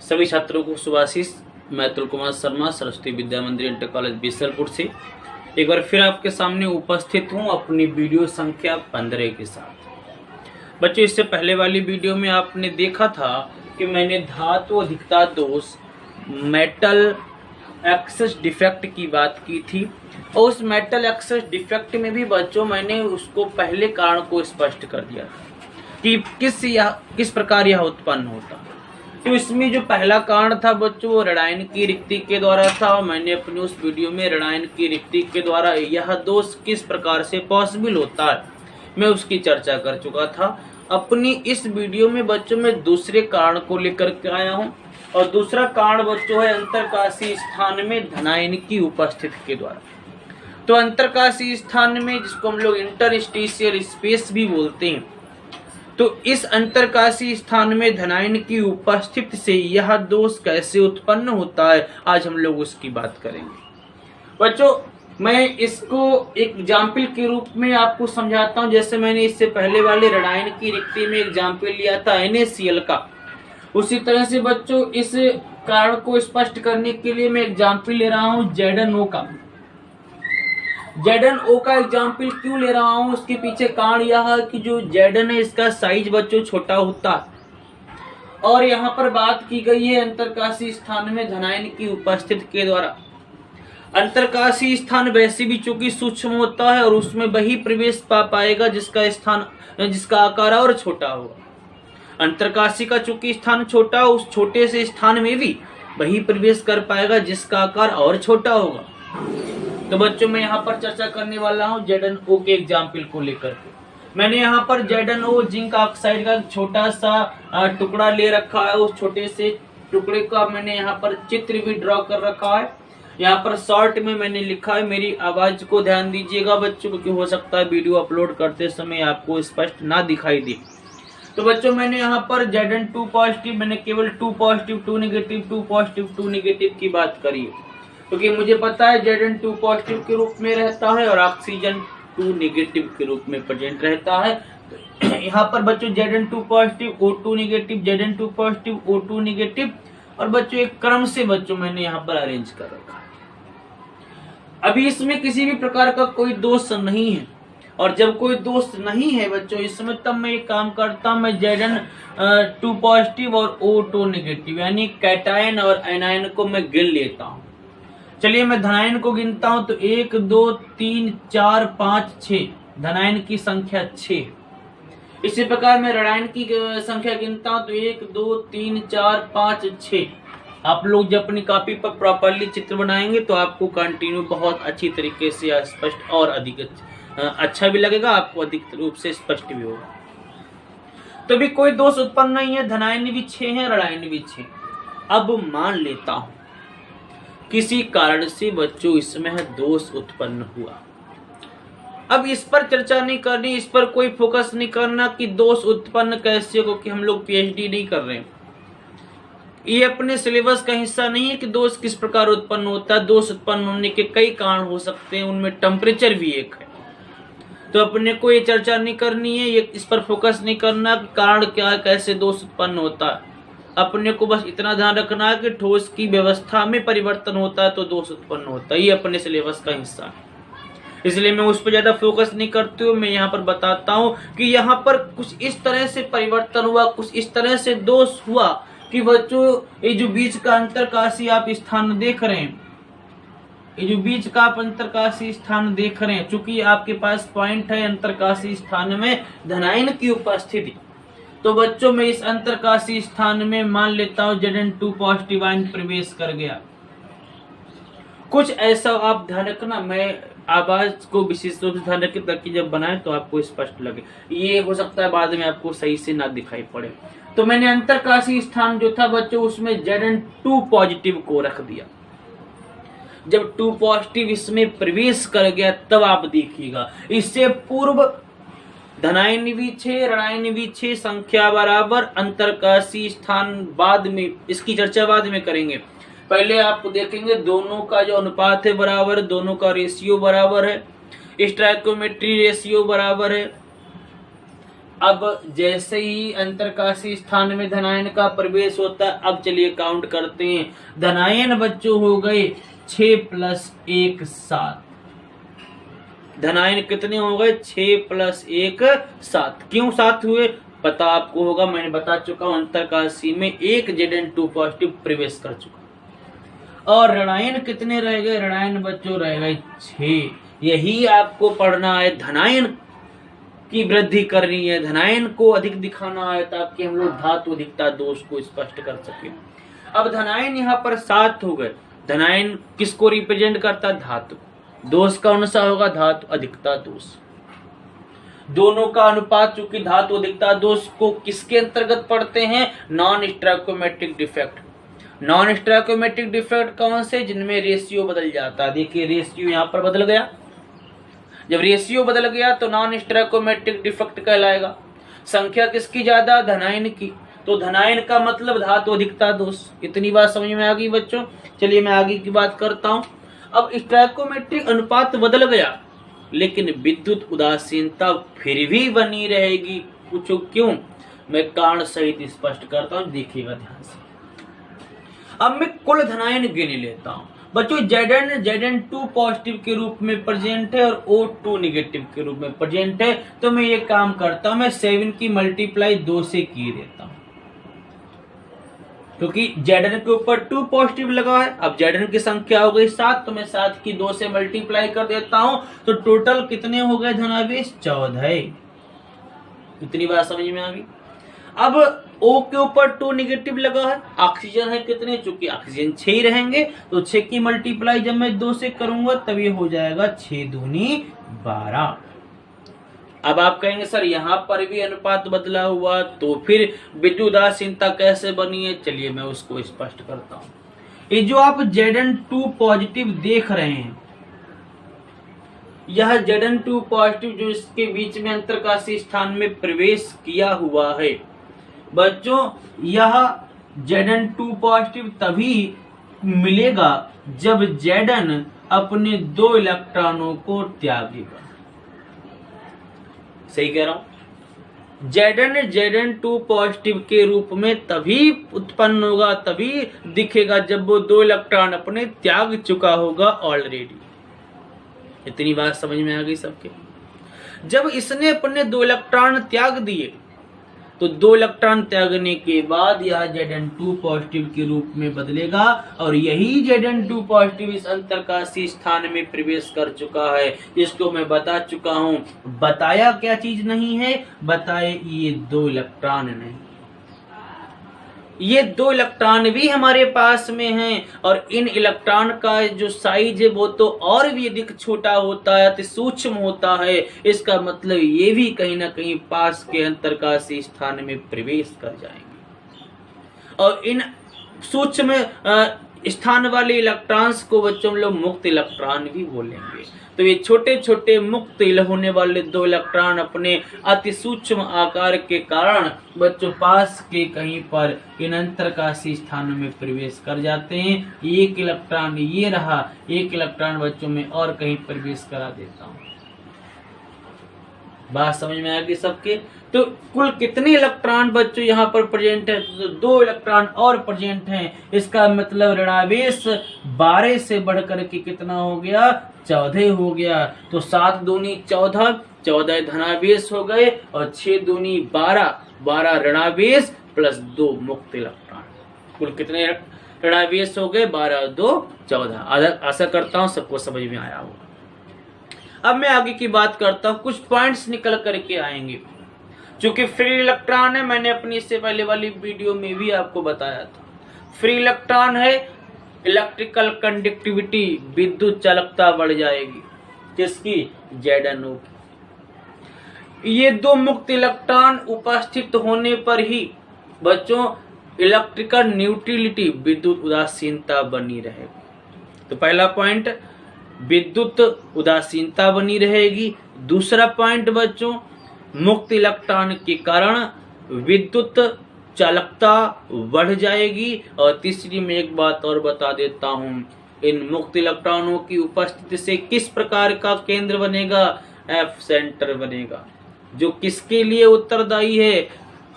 सभी छात्रों को शुभाशीष। मैं अतुल कुमार शर्मा सरस्वती विद्या मंदिर इंटर कॉलेज बीसलपुर से एक बार फिर आपके सामने उपस्थित हूं अपनी वीडियो संख्या 15 के साथ। बच्चों, इससे पहले वाली वीडियो में आपने देखा था कि मैंने धातु अधिकता दोष मेटल एक्सेस डिफेक्ट की बात की थी और उस मेटल एक्सेस डिफेक्ट में भी बच्चों मैंने उसको पहले कारण को स्पष्ट कर दिया था कि किस प्रकार यह उत्पन्न होता। तो इसमें जो पहला कारण था बच्चों वो ऋणायन की रिक्ति के द्वारा था और मैंने अपनी उस वीडियो में ऋणायन की रिक्ति के द्वारा यह दोष किस प्रकार से पॉसिबल होता है मैं उसकी चर्चा कर चुका था। अपनी इस वीडियो में बच्चों में दूसरे कारण को लेकर के आया हूं और दूसरा कारण बच्चों है अंतरकाशीय स्थान में धनायन की उपस्थिति के द्वारा। तो अंतरकाशीय स्थान में जिसको हम लोग इंटरस्टिशियल स्पेस भी बोलते हैं, तो इस अंतरकाशीय स्थान में धनायन की उपस्थिति से यह दोष कैसे उत्पन्न होता है आज हम लोग उसकी बात करेंगे। बच्चों, मैं इसको एक एग्जाम्पल के रूप में आपको समझाता हूं। जैसे मैंने इससे पहले वाले ऋणायन की रिक्ति में एग्जाम्पल लिया था NaCl का, उसी तरह से बच्चों इस कारण को स्पष्ट करने के लिए मैं एग्जाम्पल ले रहा हूं ZnO का। ZnO का एग्जाम्पल क्यों ले रहा हूं, उसके पीछे कारण यह है कि जो Zn है इसका साइज बच्चों छोटा होता है और यहाँ पर बात की गई है अंतरकाशीय स्थान में धनायन की उपस्थिति के द्वारा। अंतरकाशीय स्थान वैसे भी चूंकि सूक्ष्म होता है और उसमें वही प्रवेश पा पाएगा जिसका आकार और छोटा होगा। अंतरकाशीय का चूंकि स्थान छोटा, उस छोटे से स्थान में भी वही प्रवेश कर पाएगा जिसका आकार और छोटा होगा। तो बच्चों, मैं यहाँ पर चर्चा करने वाला हूँ ZnO के एग्जाम्पल को लेकर के। मैंने यहाँ पर ZnO जिंक ऑक्साइड का छोटा सा टुकड़ा ले रखा है। उस छोटे से टुकड़े का मैंने यहाँ पर चित्र भी ड्रॉ कर रखा है। यहाँ पर शॉर्ट में मैंने लिखा है। मेरी आवाज को ध्यान दीजिएगा बच्चों, क्योंकि हो सकता है वीडियो अपलोड करते समय आपको स्पष्ट ना दिखाई दे। तो बच्चों, मैंने यहाँ पर Zn2 पॉजिटिव, मैंने केवल 2 पॉजिटिव 2 नेगेटिव 2 पॉजिटिव 2 नेगेटिव की बात करी है, क्योंकि मुझे पता है Zn2 पॉजिटिव के रूप में रहता है और ऑक्सीजन 2 नेगेटिव के रूप में प्रेजेंट रहता है। तो यहाँ पर बच्चों Zn2 positive O2 negative, Zn2 positive O2 negative और बच्चों एक क्रम से बच्चों मैंने यहाँ पर अरेंज कर रखा है। अभी इसमें किसी भी प्रकार का कोई दोष नहीं है और जब कोई दोष नहीं है बच्चों इसमें, तब मैं एक काम करता हूँ, मैं Zn2 पॉजिटिव और O2 नेगेटिव यानी कैटायन और एनायन को मैं गिन लेता हूँ। चलिए मैं धनायन को गिनता हूं तो 1 2 3 4 5 6, धनायन की संख्या 6। इसी प्रकार मैं ऋणायन की संख्या गिनता हूं तो 1 2 3 4 5 6। आप लोग जब अपनी कॉपी पर प्रॉपरली चित्र बनाएंगे तो आपको कंटिन्यू बहुत अच्छी तरीके से स्पष्ट और अधिक अच्छा भी लगेगा, आपको अधिक रूप से स्पष्ट भी होगा। तो भी कोई दोष उत्पन्न नहीं है, धनायन भी 6 है, ऋणायन भी 6। अब मान लेता हूं किसी कारण से बच्चों इसमें दोष उत्पन्न हुआ। अब इस पर चर्चा नहीं करनी, इस पर कोई फोकस नहीं करना कि दोष उत्पन्न कैसे हो, कि हम लोग PhD नहीं कर रहे हैं। ये अपने सिलेबस का हिस्सा नहीं है कि दोष किस प्रकार उत्पन्न होता है। दोष उत्पन्न होने के कई कारण हो सकते हैं, उनमें टेम्परेचर भी एक है। तो अपने को ये चर्चा नहीं करनी है, ये इस पर फोकस नहीं करना कि कारण क्या है, कैसे दोष उत्पन्न होता है। अपने को बस इतना ध्यान रखना है कि ठोस की व्यवस्था में परिवर्तन होता है तो दोष उत्पन्न होता है। ये अपने सिलेबस का हिस्सा है, इसलिए मैं उस पर ज्यादा फोकस नहीं करती हूँ। मैं यहाँ पर बताता हूँ कि यहाँ पर कुछ इस तरह से परिवर्तन हुआ, कुछ इस तरह से दोष हुआ कि बच्चों ये जो बीच का अंतरकाशीय आप स्थान देख रहे हैं, ये जो बीच का आप अंतरकाशीय स्थान देख रहे हैं, चूंकि आपके पास पॉइंट है अंतरकाशीय स्थान में धनायन की उपस्थिति, तो बच्चों मैं इस अंतरकाशीय स्थान में मान लेता हूं Zn2 पॉजिटिव आयन प्रवेश कर गया। कुछ ऐसा आप ध्यान रखना, मैं आवाज को विशेष रूप से ध्यान रखें ताकि जब बनाए तो आपको स्पष्ट लगे। ये हो सकता है बाद में आपको सही से ना दिखाई पड़े। तो मैंने अंतरकाशीय स्थान जो था बच्चों उसमें Zn2 पॉजिटिव को रख दिया। जब 2 पॉजिटिव इसमें प्रवेश कर गया तब आप देखिएगा, इससे पूर्व धनायन भी 6 ऋणायन भी 6 संख्या बराबर, अंतरकाशीय स्थान बाद में, इसकी चर्चा बाद में करेंगे। पहले आप देखेंगे दोनों का जो अनुपात है बराबर, दोनों का रेशियो बराबर है, स्टोइकियोमेट्री रेशियो बराबर है। अब जैसे ही अंतरकाशीय स्थान में धनायन का प्रवेश होता है, अब चलिए काउंट करते हैं। धनायन बच्चों हो गए 6 + 1 7। धनायन कितने हो गए? 6 + 1 7। क्यों 7 हुए पता आपको होगा, मैंने बता चुका हूं। अंतरकाशीय में एक Zn2 पॉजिटिव प्रवेश कर चुका। और ऋणायन कितने रह गए? ऋणायन बच्चों रह गए 6। यही आपको पढ़ना है, धनायन की वृद्धि करनी है, धनायन को अधिक दिखाना है, ताकि हम लोग धातु अधिकता दोष को स्पष्ट कर सके। अब धनायन यहाँ पर 7 हो गए। धनायन किसको रिप्रेजेंट करता है? धातु। दोष कौन सा होगा? धातु अधिकता दोष। दोनों का अनुपात, चूंकि धातु अधिकता दोष को किसके अंतर्गत पढ़ते हैं? Non stoichiometric defect. Non stoichiometric defect कौन से? जिनमें रेशियो बदल जाता है। देखिए रेशियो यहाँ पर बदल गया। जब रेशियो बदल गया तो नॉन स्टोइकोमेट्रिक डिफेक्ट कहलाएगा। संख्या किसकी ज्यादा? धनायन की। तो धनायन का मतलब धातु अधिकता दोष। इतनी बात समझ में आ गई बच्चों? चलिए मैं आगे की बात करता हूं। अब स्टोइकोमेट्रिक अनुपात बदल गया, लेकिन विद्युत उदासीनता फिर भी बनी रहेगी। पूछो क्यों? मैं कारण सहित स्पष्ट करता हूं, देखिएगा ध्यान से। अब मैं कुल धनायन गिन लेता हूं बच्चों। Zn2 पॉजिटिव के रूप में प्रेजेंट है और O2 निगेटिव के रूप में प्रेजेंट है। तो मैं ये काम करता हूं, मैं 7 की मल्टीप्लाई 2 से किए देता हूं, क्योंकि Zn के ऊपर 2 पॉजिटिव लगा है। अब Zn की संख्या हो गई 7, तो मैं 7 की 2 से मल्टीप्लाई कर देता हूं। तो टोटल कितने हो गए धनावेश? 14। इतनी बात समझ में आ गई। अब O के ऊपर 2 निगेटिव लगा है। ऑक्सीजन है कितने? चूंकि ऑक्सीजन 6 ही रहेंगे, तो 6 की मल्टीप्लाई जब मैं 2 से करूंगा तब ये हो जाएगा 6 दूनी 12। अब आप कहेंगे सर यहाँ पर भी अनुपात बदला हुआ, तो फिर विद्युत उदासीनता कैसे बनी है? चलिए मैं उसको स्पष्ट करता हूँ। ये जो आप Zn2 पॉजिटिव देख रहे हैं, यह Zn2 पॉजिटिव जो इसके बीच में अंतरकाशीय स्थान में प्रवेश किया हुआ है बच्चों, यह Zn2 पॉजिटिव तभी मिलेगा जब Zn अपने 2 इलेक्ट्रॉनों को त्यागेगा। सही कह रहा हूं? Zn2 पॉजिटिव के रूप में तभी उत्पन्न होगा, तभी दिखेगा जब वो 2 इलेक्ट्रॉन अपने त्याग चुका होगा ऑलरेडी। इतनी बात समझ में आ गई सबके? जब इसने अपने 2 इलेक्ट्रॉन त्याग दिए, तो 2 इलेक्ट्रॉन त्यागने के बाद यह Zn2 पॉजिटिव के रूप में बदलेगा, और यही Zn2 पॉजिटिव इस अंतरकाशीय स्थान में प्रवेश कर चुका है। इसको मैं बता चुका हूं। बताया क्या चीज नहीं है? बताए ये 2 इलेक्ट्रॉन नहीं। ये 2 इलेक्ट्रॉन भी हमारे पास में हैं, और इन इलेक्ट्रॉन का जो साइज है वो तो और भी अधिक छोटा होता है, अति सूक्ष्म होता है। इसका मतलब ये भी कहीं ना कहीं पास के अंतरकाशीय स्थान में प्रवेश कर जाएंगे, और इन सूक्ष्म स्थान वाले इलेक्ट्रॉन्स को बच्चों हम लोग मुक्त इलेक्ट्रॉन भी बोलेंगे। तो ये छोटे छोटे मुक्त होने वाले 2 इलेक्ट्रॉन अपने अति सूक्ष्म आकार के कारण बच्चों पास के कहीं पर इन अंतरकाशीय स्थानों में प्रवेश कर जाते हैं। एक इलेक्ट्रॉन ये रहा, एक इलेक्ट्रॉन बच्चों में और कहीं प्रवेश करा देता हूं। बात समझ में आ गई सबके? तो कुल कितने इलेक्ट्रॉन बच्चों यहाँ पर प्रेजेंट है? तो 2 इलेक्ट्रॉन और प्रेजेंट हैं। इसका मतलब ऋणावेश 12 से बढ़कर के कितना हो गया? 14 हो गया। तो 7 दूनी 14, 14 धनावेश हो गए, और 6 दूनी 12, 12 ऋणावेश प्लस 2 मुक्त इलेक्ट्रॉन। कुल कितने ऋणावेश हो गए? 12 और 2 14। आशा करता हूँ सबको समझ में आया होगा। अब मैं आगे की बात करता हूँ, कुछ पॉइंट्स निकल करके आएंगे। चूंकि फ्री इलेक्ट्रॉन है, मैंने अपनी इससे पहले वाली वीडियो में भी आपको बताया था, फ्री इलेक्ट्रॉन है, इलेक्ट्रिकल कंडक्टिविटी विद्युत चालकता बढ़ जाएगी। किसकी? Zn2 की। ये 2 मुक्त इलेक्ट्रॉन उपस्थित होने पर ही बच्चों इलेक्ट्रिकल न्यूट्रलिटी विद्युत उदासीनता बनी रहेगी। तो पहला पॉइंट विद्युत उदासीनता बनी रहेगी। दूसरा पॉइंट बच्चों मुक्त इलेक्ट्रॉन के कारण विद्युत चालकता बढ़ जाएगी। और तीसरी में एक बात और बता देता हूं, इन मुक्त इलेक्ट्रॉनों की उपस्थिति से किस प्रकार का केंद्र बनेगा? एफ सेंटर बनेगा। जो किसके लिए उत्तरदायी है,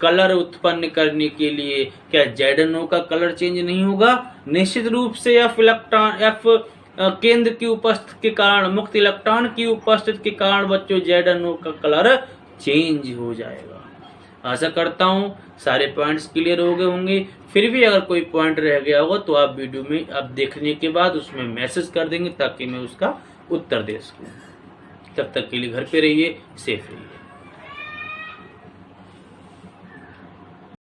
कलर उत्पन्न करने के लिए। क्या ZNO का कलर चेंज नहीं होगा? निश्चित रूप से F इलेक्ट्रॉन, F केंद्र की उपस्थिति के कारण, मुक्त इलेक्ट्रॉन की उपस्थिति के कारण बच्चों ZNO का कलर चेंज हो जाएगा। आशा करता हूँ सारे पॉइंट्स क्लियर हो गए होंगे। फिर भी अगर कोई पॉइंट रह गया होगा तो आप वीडियो में अब देखने के बाद उसमें मैसेज कर देंगे ताकि मैं उसका उत्तर दे सकूँ। तब तक के लिए घर पे रहिए, सेफ रहिए।